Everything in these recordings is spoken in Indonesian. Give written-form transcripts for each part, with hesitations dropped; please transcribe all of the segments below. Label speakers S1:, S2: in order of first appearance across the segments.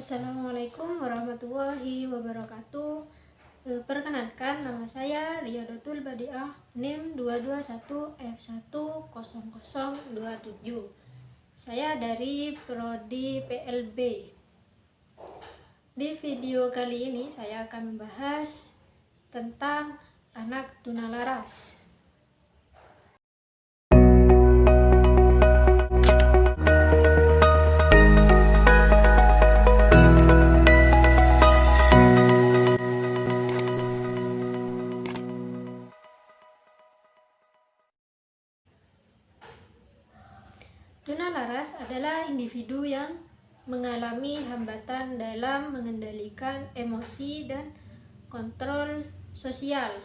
S1: Assalamualaikum warahmatullahi wabarakatuh. Perkenalkan, nama saya Riyadatul Badiah, NIM 221F10027. Saya dari Prodi PLB. Di video kali ini saya akan membahas tentang anak tunalaras. Tunalaras adalah individu yang mengalami hambatan dalam mengendalikan emosi dan kontrol sosial.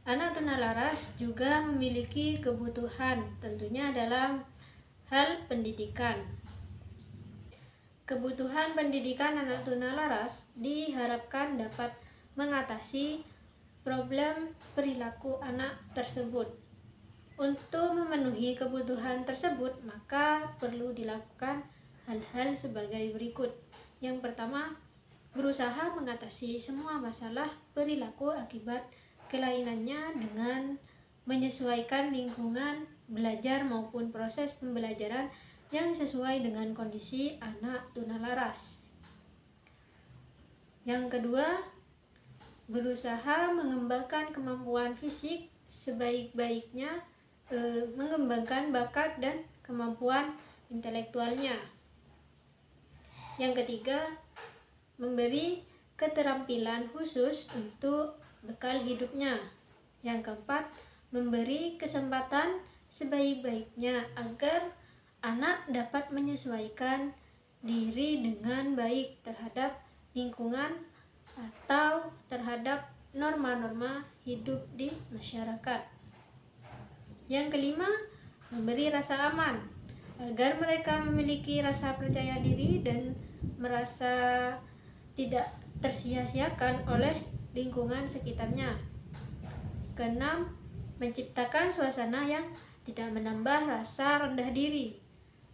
S1: Anak tunalaras juga memiliki kebutuhan tentunya dalam hal pendidikan. Kebutuhan pendidikan anak tunalaras diharapkan dapat mengatasi problem perilaku anak tersebut. Untuk memenuhi kebutuhan tersebut, maka perlu dilakukan hal-hal sebagai berikut. Yang pertama, berusaha mengatasi semua masalah perilaku akibat kelainannya dengan menyesuaikan lingkungan belajar maupun proses pembelajaran yang sesuai dengan kondisi anak tunalaras. Yang kedua, berusaha mengembangkan kemampuan fisik sebaik-baiknya, mengembangkan bakat dan kemampuan intelektualnya. Yang ketiga, memberi keterampilan khusus untuk bekal hidupnya. Yang keempat, memberi kesempatan sebaik-baiknya agar anak dapat menyesuaikan diri dengan baik terhadap lingkungan atau terhadap norma-norma hidup di masyarakat. Yang kelima, memberi rasa aman agar mereka memiliki rasa percaya diri dan merasa tidak tersia-siakan oleh lingkungan sekitarnya. Keenam, menciptakan suasana yang tidak menambah rasa rendah diri,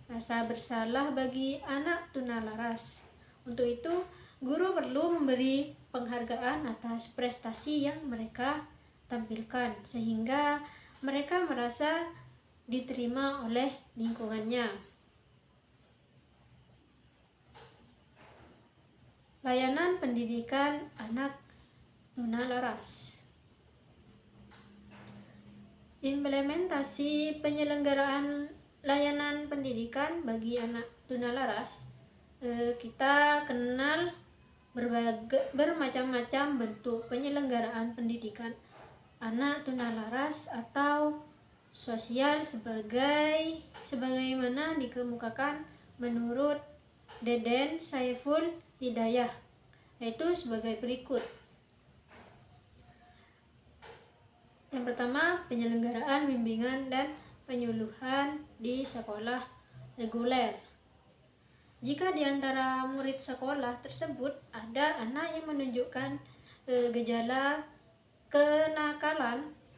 S1: rasa bersalah bagi anak tunalaras. Untuk itu, guru perlu memberi penghargaan atas prestasi yang mereka tampilkan sehingga mereka merasa diterima oleh lingkungannya. Layanan pendidikan anak tunalaras. Implementasi penyelenggaraan layanan pendidikan bagi anak tunalaras, kita kenal bermacam-macam bentuk penyelenggaraan pendidikan anak tunalaras atau sosial sebagaimana dikemukakan menurut Deden Saiful Hidayah, yaitu sebagai berikut. Yang pertama, penyelenggaraan bimbingan dan penyuluhan di sekolah reguler. Jika di antara murid sekolah tersebut ada anak yang menunjukkan gejala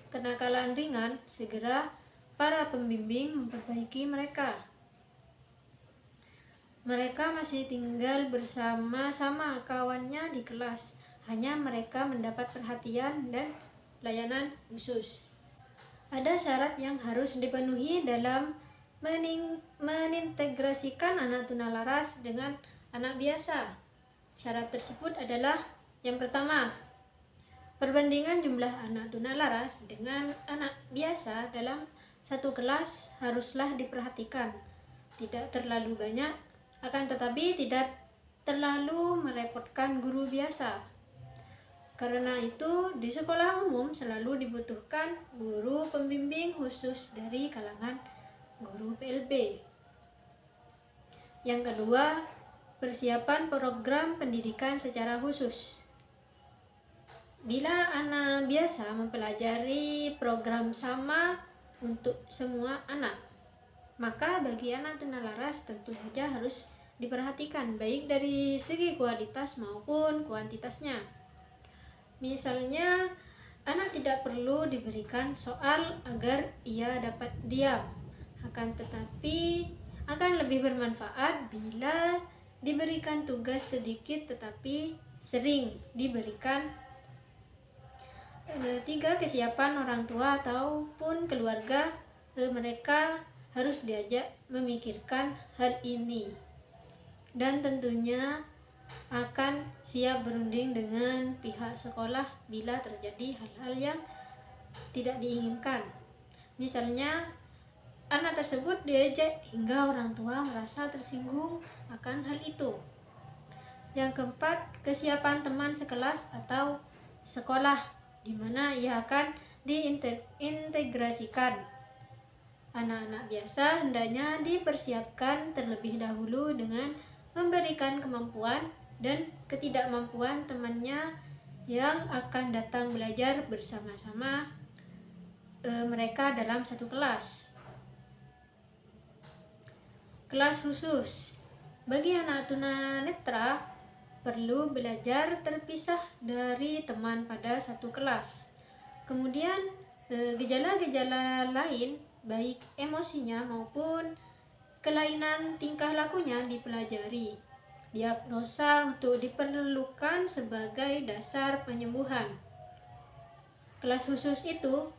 S1: kenakalan ringan, segera para pembimbing memperbaiki mereka. Mereka masih tinggal bersama-sama kawannya di kelas, hanya mereka mendapat perhatian dan layanan khusus. Ada syarat yang harus dipenuhi dalam menintegrasikan anak tunalaras dengan anak biasa. Syarat tersebut adalah: yang pertama, perbandingan jumlah anak tunalaras dengan anak biasa dalam satu kelas haruslah diperhatikan. Tidak terlalu banyak, akan tetapi tidak terlalu merepotkan guru biasa. Karena itu, di sekolah umum selalu dibutuhkan guru pembimbing khusus dari kalangan guru PLB. Yang kedua, persiapan program pendidikan secara khusus. Bila anak biasa mempelajari program sama untuk semua anak, maka bagi anak tunalaras tentu saja harus diperhatikan baik dari segi kualitas maupun kuantitasnya. Misalnya, anak tidak perlu diberikan soal agar ia dapat diam, akan tetapi akan lebih bermanfaat bila diberikan tugas sedikit tetapi sering diberikan. 3. Kesiapan orang tua ataupun keluarga, mereka harus diajak memikirkan hal ini dan tentunya akan siap berunding dengan pihak sekolah bila terjadi hal-hal yang tidak diinginkan. Misalnya anak tersebut diejek hingga orang tua merasa tersinggung akan hal itu. Yang keempat, kesiapan teman sekelas atau sekolah di mana ia akan diintegrasikan. Anak-anak biasa hendaknya dipersiapkan terlebih dahulu dengan memberikan kemampuan dan ketidakmampuan temannya yang akan datang belajar bersama-sama mereka dalam satu kelas. Kelas khusus bagi anak tunanetra perlu belajar terpisah dari teman pada satu kelas. Kemudian gejala-gejala lain baik emosinya maupun kelainan tingkah lakunya dipelajari. Diagnosa untuk diperlukan sebagai dasar penyembuhan. Kelas khusus itu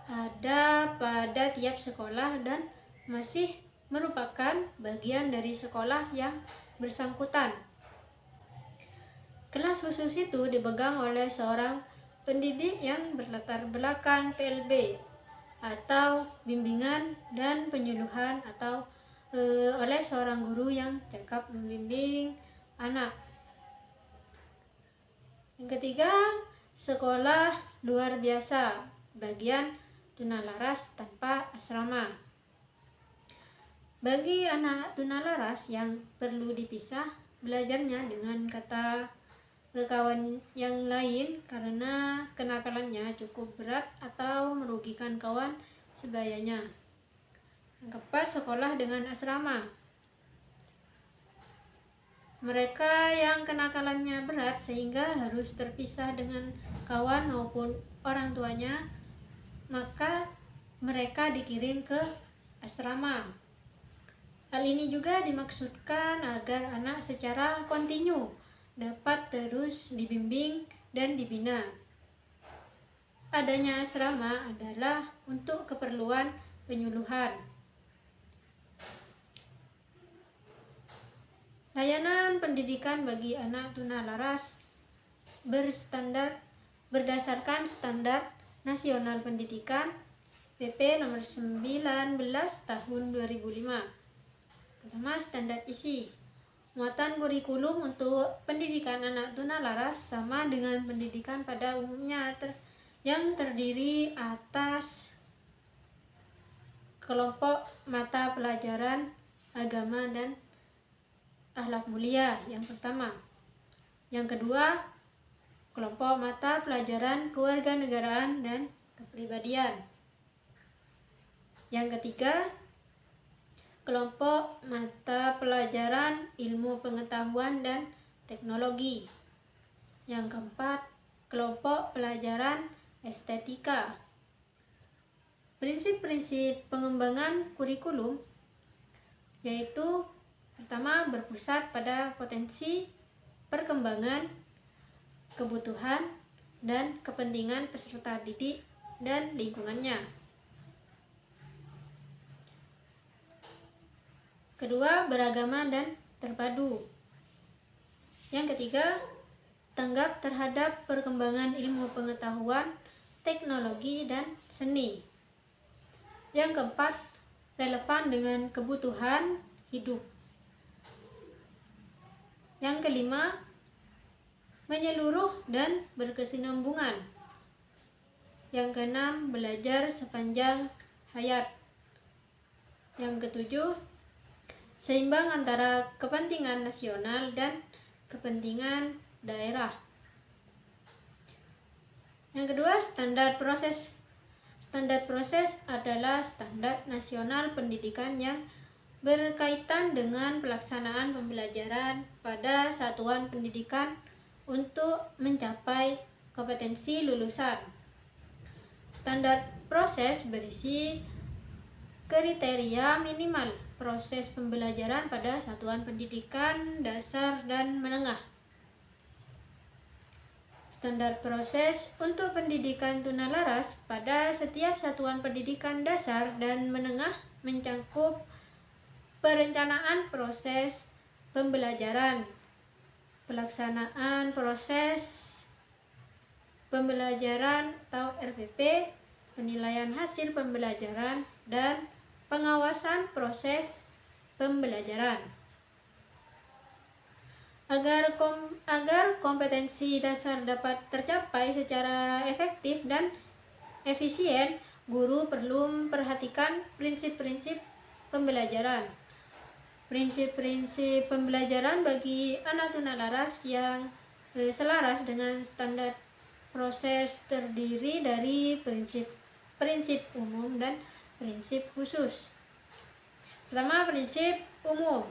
S1: ada pada tiap sekolah dan masih merupakan bagian dari sekolah yang bersangkutan. Kelas khusus itu dipegang oleh seorang pendidik yang berlatar belakang PLB atau bimbingan dan penyuluhan atau oleh seorang guru yang cakap membimbing anak. Yang ketiga, sekolah luar biasa bagian tunalaras tanpa asrama. Bagi anak tunalaras yang perlu dipisah belajarnya dengan kata kawan yang lain karena kenakalannya cukup berat atau merugikan kawan sebayanya. Yang keempat, sekolah dengan asrama. Mereka yang kenakalannya berat sehingga harus terpisah dengan kawan maupun orang tuanya, maka mereka dikirim ke asrama. Hal ini juga dimaksudkan agar anak secara kontinu dapat terus dibimbing dan dibina. Adanya asrama adalah untuk keperluan penyuluhan. Layanan pendidikan bagi anak tunalaras berdasarkan standar nasional pendidikan PP nomor 19 tahun 2005. Pertama, standar isi. Muatan kurikulum untuk pendidikan anak tunalaras sama dengan pendidikan pada umumnya yang terdiri atas kelompok mata pelajaran agama dan akhlak mulia yang pertama. Yang kedua, kelompok mata pelajaran kewarganegaraan dan kepribadian. Yang ketiga, kelompok mata pelajaran ilmu pengetahuan dan teknologi. Yang keempat, kelompok pelajaran estetika. Prinsip-prinsip pengembangan kurikulum yaitu pertama, berpusat pada potensi, perkembangan, kebutuhan, dan kepentingan peserta didik dan lingkungannya. Kedua, beragama dan terpadu. Yang ketiga, tanggap terhadap perkembangan ilmu pengetahuan, teknologi, dan seni. Yang keempat, relevan dengan kebutuhan hidup. Yang kelima, menyeluruh dan berkesinambungan. Yang keenam, belajar sepanjang hayat. Yang ketujuh, seimbang antara kepentingan nasional dan kepentingan daerah. Yang kedua, standar proses. Standar proses adalah standar nasional pendidikan yang berkaitan dengan pelaksanaan pembelajaran pada satuan pendidikan untuk mencapai kompetensi lulusan. Standar proses berisi kriteria minimal proses pembelajaran pada satuan pendidikan dasar dan menengah. Standar proses untuk pendidikan tunalaras pada setiap satuan pendidikan dasar dan menengah mencakup perencanaan proses pembelajaran, pelaksanaan proses pembelajaran atau RPP, penilaian hasil pembelajaran, dan pengawasan proses pembelajaran. Agar kompetensi dasar dapat tercapai secara efektif dan efisien, guru perlu memperhatikan prinsip-prinsip pembelajaran. Prinsip-prinsip pembelajaran bagi anak tunalaras yang selaras dengan standar proses terdiri dari prinsip umum dan prinsip khusus. Pertama, prinsip umum,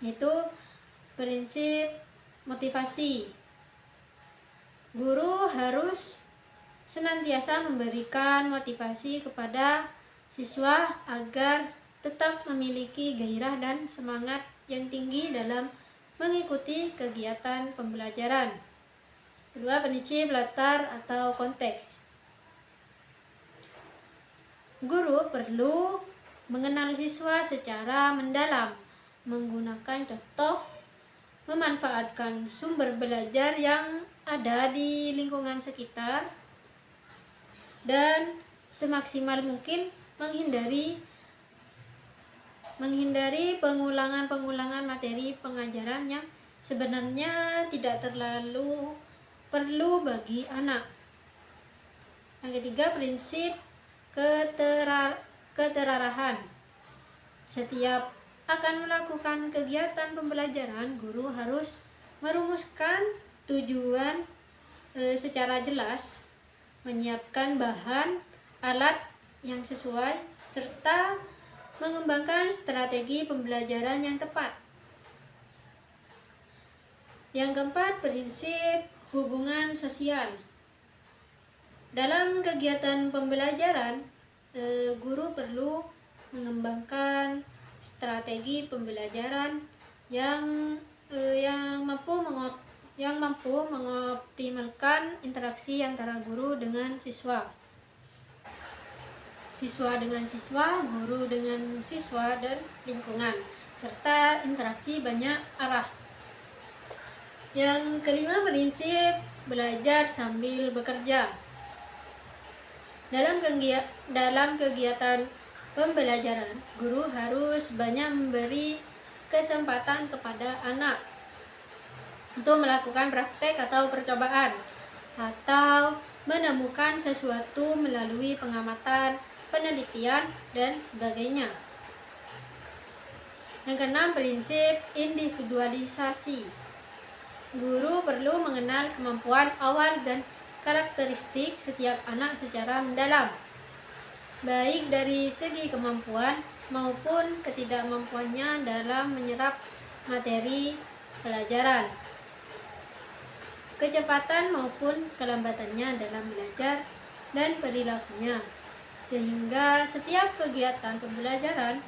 S1: yaitu prinsip motivasi. Guru harus senantiasa memberikan motivasi kepada siswa agar tetap memiliki gairah dan semangat yang tinggi dalam mengikuti kegiatan pembelajaran. Kedua, prinsip latar atau konteks. Guru perlu mengenal siswa secara mendalam, menggunakan contoh, memanfaatkan sumber belajar yang ada di lingkungan sekitar, dan semaksimal mungkin menghindari pengulangan materi pengajaran yang sebenarnya tidak terlalu perlu bagi anak. Yang ketiga, prinsip keterarahan. Setiap akan melakukan kegiatan pembelajaran, guru harus merumuskan tujuan secara jelas, menyiapkan bahan, alat yang sesuai, serta mengembangkan strategi pembelajaran yang tepat. Yang keempat, prinsip hubungan sosial. Dalam kegiatan pembelajaran, guru perlu mengembangkan strategi pembelajaran yang mampu mengoptimalkan interaksi antara guru dengan siswa, siswa dengan siswa, guru dengan siswa, dan lingkungan, serta interaksi banyak arah. Yang kelima, prinsip belajar sambil bekerja. Dalam kegiatan pembelajaran, guru harus banyak memberi kesempatan kepada anak untuk melakukan praktek atau percobaan, atau menemukan sesuatu melalui pengamatan, penelitian, dan sebagainya. Yang keenam, prinsip individualisasi. Guru perlu mengenal kemampuan awal dan karakteristik setiap anak secara mendalam, baik dari segi kemampuan maupun ketidakmampuannya dalam menyerap materi pelajaran, kecepatan maupun kelambatannya dalam belajar, dan perilakunya, sehingga setiap kegiatan pembelajaran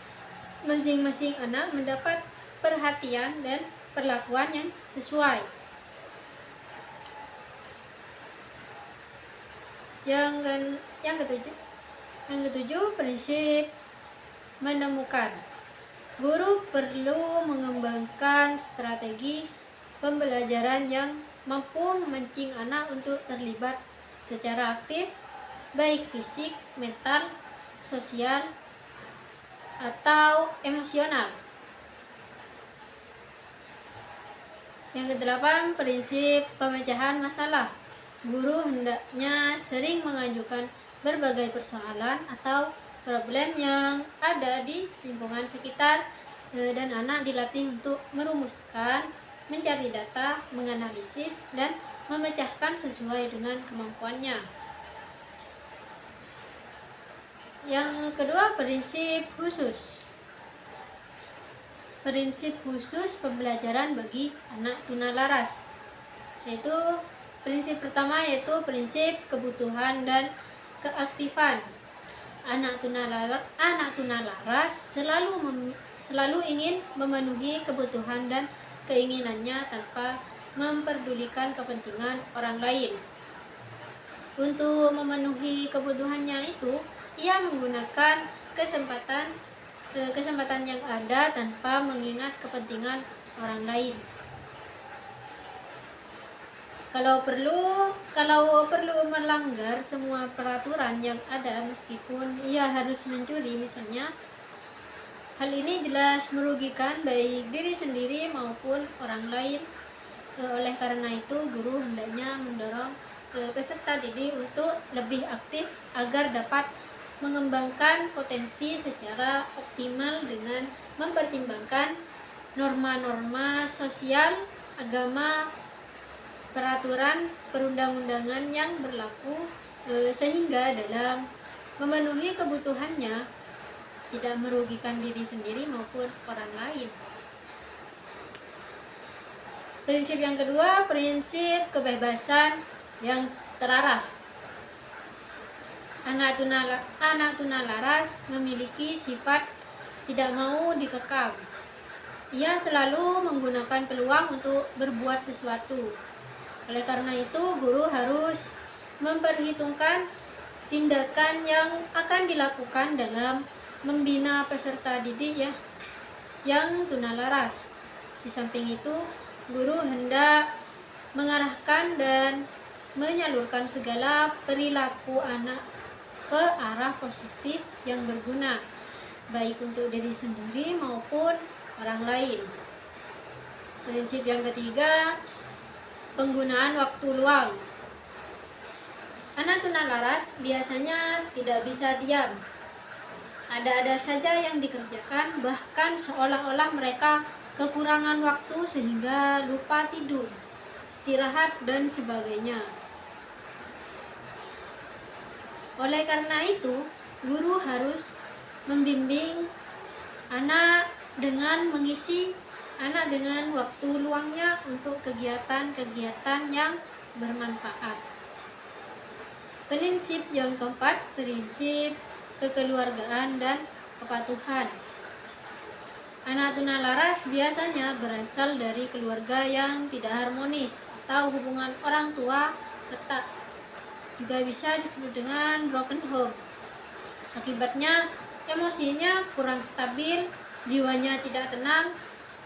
S1: masing-masing anak mendapat perhatian dan perlakuan yang sesuai. Yang ketujuh, prinsip menemukan. Guru perlu mengembangkan strategi pembelajaran yang mampu memancing anak untuk terlibat secara aktif, baik fisik, mental, sosial, atau emosional. Yang kedelapan, prinsip pemecahan masalah. Guru hendaknya sering mengajukan berbagai persoalan atau problem yang ada di lingkungan sekitar, dan anak dilatih untuk merumuskan, mencari data, menganalisis, dan memecahkan sesuai dengan kemampuannya. Yang kedua, prinsip khusus. Prinsip khusus pembelajaran bagi anak tunalaras, yaitu prinsip pertama yaitu prinsip kebutuhan dan keaktifan. Anak tunalaras selalu ingin memenuhi kebutuhan dan keinginannya tanpa memperdulikan kepentingan orang lain. Untuk memenuhi kebutuhannya itu, ia menggunakan kesempatan yang ada tanpa mengingat kepentingan orang lain. Kalau perlu melanggar semua peraturan yang ada meskipun ia harus mencuri misalnya, hal ini jelas merugikan baik diri sendiri maupun orang lain. Oleh karena itu, guru hendaknya mendorong peserta didik untuk lebih aktif agar dapat mengembangkan potensi secara optimal dengan mempertimbangkan norma-norma sosial, agama, peraturan perundang-undangan yang berlaku, sehingga dalam memenuhi kebutuhannya tidak merugikan diri sendiri maupun orang lain. Prinsip yang kedua, prinsip kebebasan yang terarah. Anak tunalaras memiliki sifat tidak mau dikekang. Ia selalu menggunakan peluang untuk berbuat sesuatu. Oleh karena itu, guru harus memperhitungkan tindakan yang akan dilakukan dalam membina peserta didik yang tunalaras. Di samping itu, guru hendak mengarahkan dan menyalurkan segala perilaku anak ke arah positif yang berguna, baik untuk diri sendiri maupun orang lain. Prinsip yang ketiga, penggunaan waktu luang. Anak tunalaras biasanya tidak bisa diam. Ada-ada saja yang dikerjakan, bahkan seolah-olah mereka kekurangan waktu sehingga lupa tidur, istirahat, dan sebagainya. Oleh karena itu, guru harus membimbing anak dengan mengisi anak dengan waktu luangnya untuk kegiatan-kegiatan yang bermanfaat. Prinsip yang keempat, prinsip kekeluargaan dan kepatuhan. Anak tunalaras biasanya berasal dari keluarga yang tidak harmonis atau hubungan orang tua retak. Juga bisa disebut dengan broken home. Akibatnya, emosinya kurang stabil, jiwanya tidak tenang,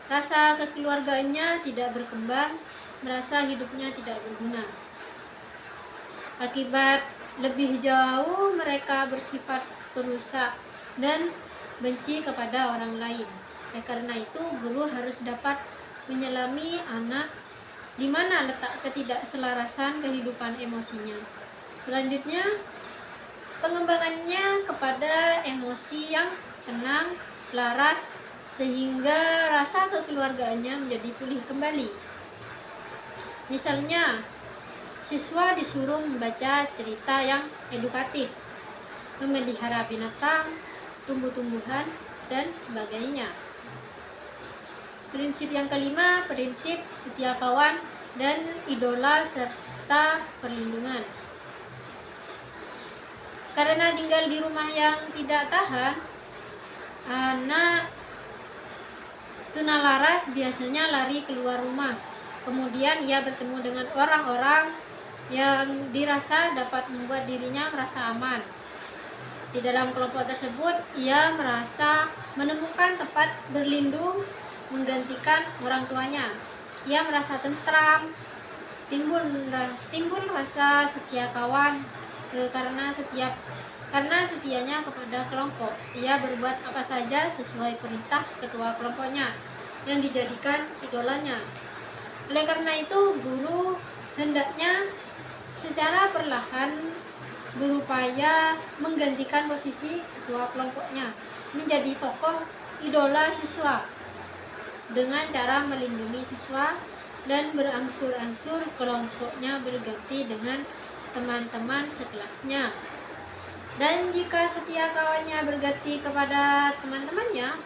S1: rasa kekeluargaannya tidak berkembang, merasa hidupnya tidak berguna. Akibat lebih jauh, mereka bersifat perusak dan benci kepada orang lain. Oleh karena itu, guru harus dapat menyelami anak di mana letak ketidakselarasan kehidupan emosinya. Selanjutnya, pengembangannya kepada emosi yang tenang, laras, sehingga rasa kekeluargaannya menjadi pulih kembali. Misalnya, siswa disuruh membaca cerita yang edukatif, memelihara binatang, tumbuh-tumbuhan, dan sebagainya. Prinsip yang kelima, prinsip setia kawan dan idola serta perlindungan. Karena tinggal di rumah yang tidak tahan, anak tunalaras biasanya lari keluar rumah. Kemudian ia bertemu dengan orang-orang yang dirasa dapat membuat dirinya merasa aman. Di dalam kelompok tersebut, ia merasa menemukan tempat berlindung menggantikan orang tuanya. Ia merasa tentram, timbul rasa setia kawan karena setianya kepada kelompok. Ia berbuat apa saja sesuai perintah ketua kelompoknya yang dijadikan idolanya. Oleh karena itu, guru hendaknya secara perlahan berupaya menggantikan posisi ketua kelompoknya menjadi tokoh idola siswa dengan cara melindungi siswa dan berangsur-angsur kelompoknya berganti dengan teman-teman sekelasnya. Dan jika setia kawannya berganti kepada teman-temannya,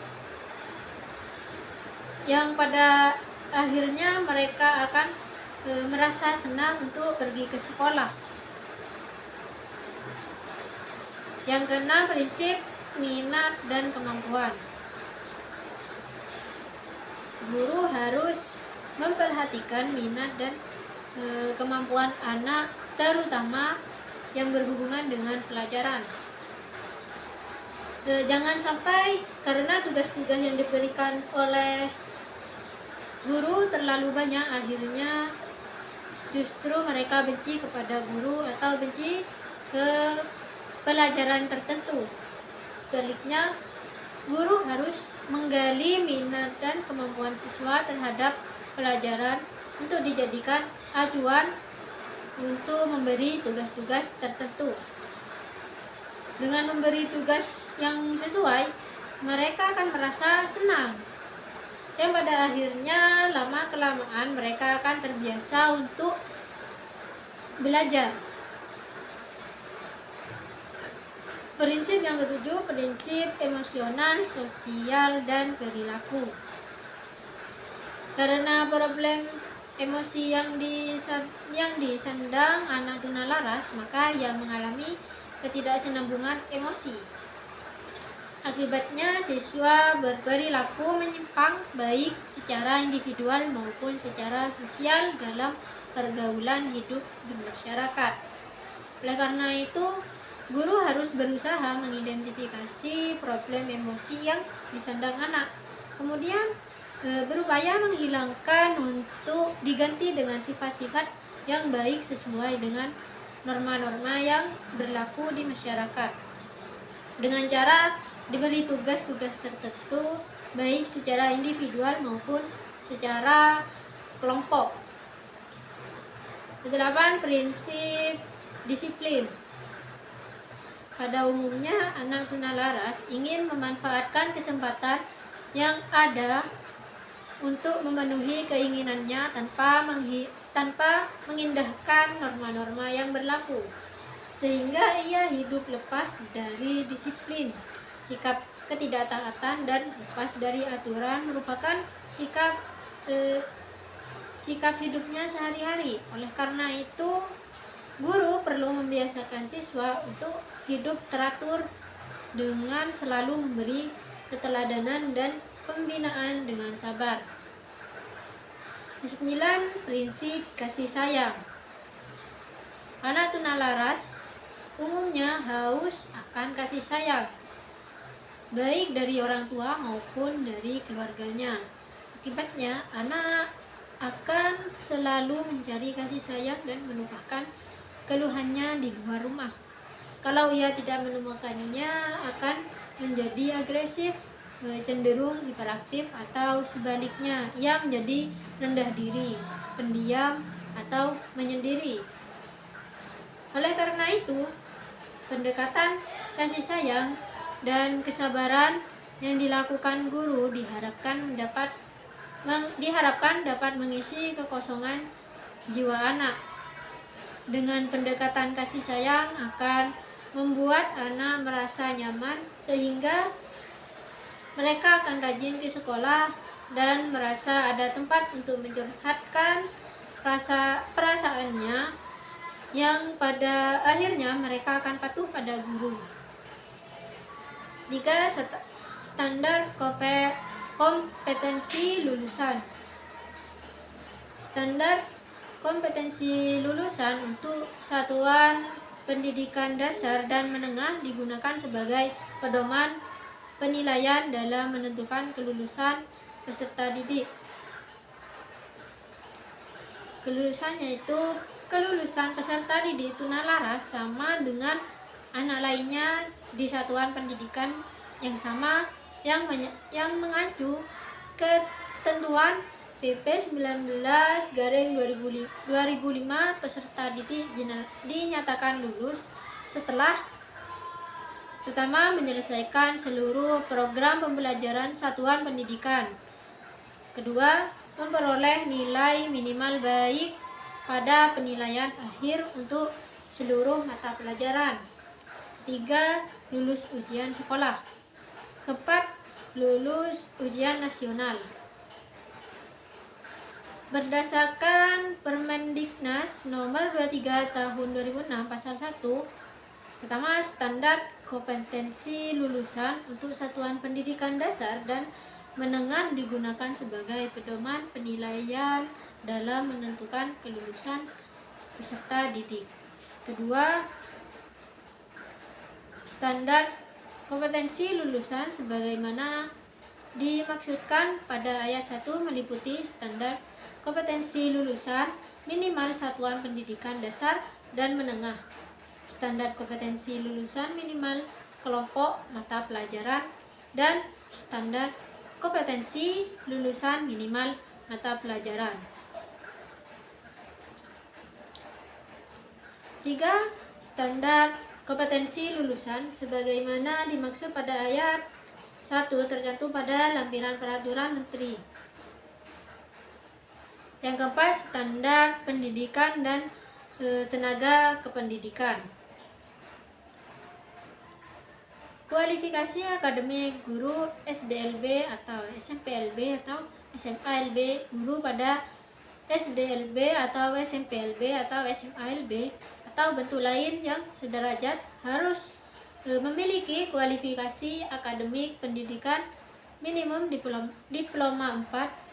S1: yang pada akhirnya mereka akan merasa senang untuk pergi ke sekolah. Yang keenam, prinsip minat dan kemampuan. Guru harus memperhatikan minat dan kemampuan anak, terutama yang berhubungan dengan pelajaran. Jangan sampai karena tugas-tugas yang diberikan oleh guru terlalu banyak, akhirnya justru mereka benci kepada guru atau benci ke pelajaran tertentu. Sebaliknya, guru harus menggali minat dan kemampuan siswa terhadap pelajaran untuk dijadikan acuan untuk memberi tugas-tugas tertentu. Dengan memberi tugas yang sesuai, mereka akan merasa senang. Yang pada akhirnya lama-kelamaan mereka akan terbiasa untuk belajar. Prinsip yang ketujuh, prinsip emosional, sosial, dan perilaku. Karena problem emosi yang disandang anak tunalaras, maka ia mengalami ketidaksinambungan emosi. Akibatnya siswa berperilaku menyimpang baik secara individual maupun secara sosial dalam pergaulan hidup di masyarakat. Oleh karena itu, guru harus berusaha mengidentifikasi problem emosi yang disandang anak, kemudian berupaya menghilangkan untuk diganti dengan sifat-sifat yang baik sesuai dengan norma-norma yang berlaku di masyarakat, dengan cara diberi tugas-tugas tertentu baik secara individual maupun secara kelompok. Kedelapan, prinsip disiplin. Pada umumnya, anak tunalaras ingin memanfaatkan kesempatan yang ada untuk memenuhi keinginannya tanpa mengindahkan norma-norma yang berlaku, sehingga ia hidup lepas dari disiplin. Sikap ketidaktaatan dan lepas dari aturan merupakan sikap hidupnya sehari-hari. Oleh karena itu, guru perlu membiasakan siswa untuk hidup teratur dengan selalu memberi keteladanan dan pembinaan dengan sabar. 9. Prinsip kasih sayang. Anak tunalaras umumnya haus akan kasih sayang, baik dari orang tua maupun dari keluarganya. Akibatnya, anak akan selalu mencari kasih sayang dan melupakan keluhannya di luar rumah. Kalau ia tidak menemukannya, akan menjadi agresif, cenderung hiperaktif, atau sebaliknya, ia menjadi rendah diri, pendiam, atau menyendiri. Oleh karena itu, pendekatan kasih sayang dan kesabaran yang dilakukan guru diharapkan dapat mengisi kekosongan jiwa anak. Dengan pendekatan kasih sayang akan membuat anak merasa nyaman, sehingga mereka akan rajin ke sekolah dan merasa ada tempat untuk mencurhatkan perasaannya, yang pada akhirnya mereka akan patuh pada guru. 3. Standar kompetensi lulusan. Standar kompetensi lulusan untuk satuan pendidikan dasar dan menengah digunakan sebagai pedoman penilaian dalam menentukan kelulusan peserta didik. Kelulusan yaitu kelulusan peserta didik tunalaras sama dengan anak lainnya di satuan pendidikan yang sama, yang mengacu ketentuan PP 19/2005. Peserta didik dinyatakan lulus setelah pertama, menyelesaikan seluruh program pembelajaran satuan pendidikan. Kedua, memperoleh nilai minimal baik pada penilaian akhir untuk seluruh mata pelajaran. 3. Lulus ujian sekolah. 4. Lulus ujian nasional. Berdasarkan Permendiknas nomor 23 tahun 2006 pasal 1, pertama, standar kompetensi lulusan untuk satuan pendidikan dasar dan menengah digunakan sebagai pedoman penilaian dalam menentukan kelulusan peserta didik. Kedua, standar kompetensi lulusan sebagaimana dimaksudkan pada ayat 1 meliputi standar kompetensi lulusan minimal satuan pendidikan dasar dan menengah, standar kompetensi lulusan minimal kelompok mata pelajaran, dan standar kompetensi lulusan minimal mata pelajaran. 3. Standar kompetensi lulusan sebagaimana dimaksud pada ayat 1 tercantum pada lampiran peraturan menteri. Yang keempat, standar pendidikan dan tenaga kependidikan. Kualifikasi akademik guru SDLB atau SMPLB atau SMALB, guru pada SDLB atau SMPLB atau SMALB atau bentuk lain yang sederajat harus memiliki kualifikasi akademik pendidikan minimum diploma 4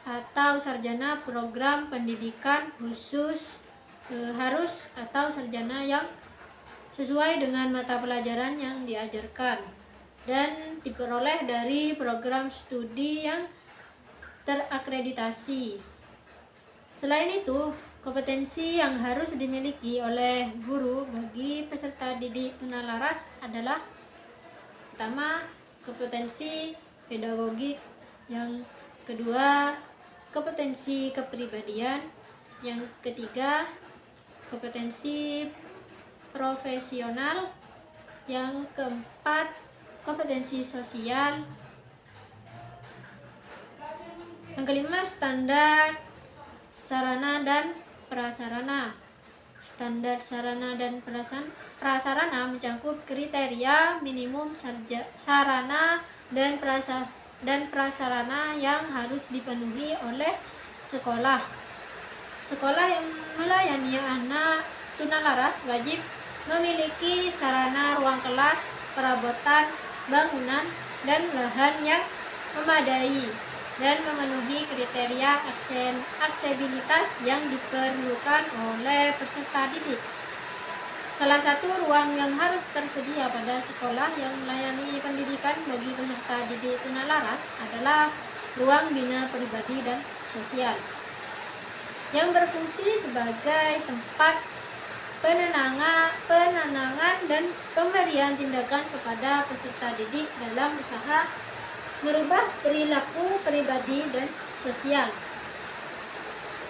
S1: atau sarjana program pendidikan khusus harus atau sarjana yang sesuai dengan mata pelajaran yang diajarkan dan diperoleh dari program studi yang terakreditasi. Selain itu, kompetensi yang harus dimiliki oleh guru bagi peserta didik tunalaras adalah: pertama, kompetensi pedagogik; yang kedua, kompetensi kepribadian; yang ketiga, kompetensi profesional; yang keempat, kompetensi sosial; yang kelima, standar sarana dan prasarana. Standar sarana dan prasarana mencakup kriteria minimum sarana dan prasarana yang harus dipenuhi oleh sekolah. Sekolah yang melayani anak tunalaras wajib memiliki sarana ruang kelas, perabotan, bangunan, dan lahan yang memadai dan memenuhi kriteria aksesibilitas yang diperlukan oleh peserta didik. Salah satu ruang yang harus tersedia pada sekolah yang melayani pendidikan bagi peserta didik tunalaras adalah ruang bina pribadi dan sosial, yang berfungsi sebagai tempat penenangan dan pemberian tindakan kepada peserta didik dalam usaha merubah perilaku pribadi dan sosial.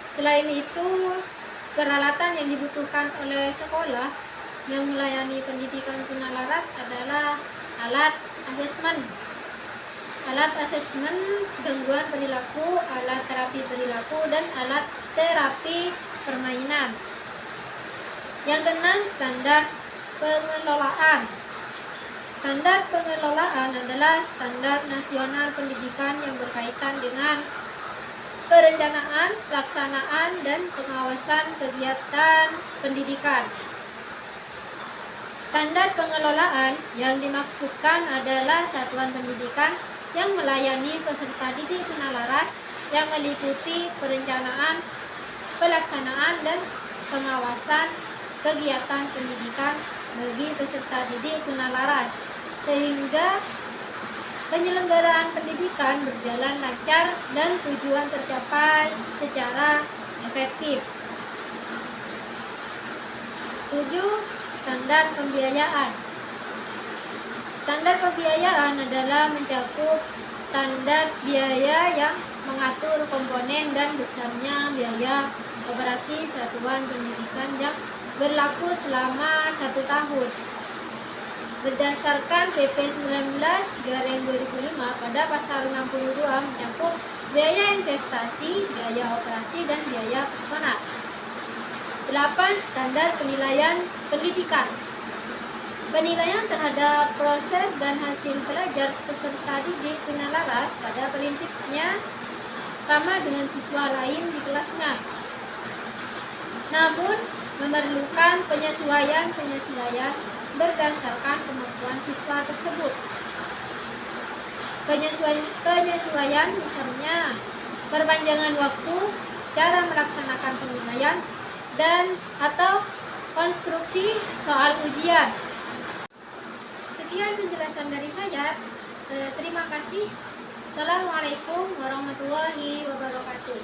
S1: Selain itu, peralatan yang dibutuhkan oleh sekolah yang melayani pendidikan tunalaras adalah alat asesmen gangguan perilaku, alat terapi perilaku, dan alat terapi permainan. Yang keenam, standar pengelolaan. Standar pengelolaan adalah standar nasional pendidikan yang berkaitan dengan perencanaan, pelaksanaan, dan pengawasan kegiatan pendidikan. Standar pengelolaan yang dimaksudkan adalah satuan pendidikan yang melayani peserta didik tunalaras yang meliputi perencanaan, pelaksanaan, dan pengawasan kegiatan pendidikan bagi peserta didik tunalaras, sehingga penyelenggaraan pendidikan berjalan lancar dan tujuan tercapai secara efektif. 7. Standar pembiayaan. Standar pembiayaan adalah mencakup standar biaya yang mengatur komponen dan besarnya biaya operasi satuan pendidikan yang berlaku selama 1 tahun. Berdasarkan PP 19/2005 pada pasal 62 mencakup biaya investasi, biaya operasi, dan biaya personal. 8. Standar penilaian pendidikan. Penilaian terhadap proses dan hasil belajar peserta didik tunalaras pada prinsipnya sama dengan siswa lain di kelasnya, namun memerlukan penyesuaian berdasarkan kemampuan siswa tersebut. Penyesuaian misalnya perpanjangan waktu, cara melaksanakan penilaian, dan atau konstruksi soal ujian. Sekian penjelasan dari saya. Terima kasih. Assalamualaikum warahmatullahi wabarakatuh.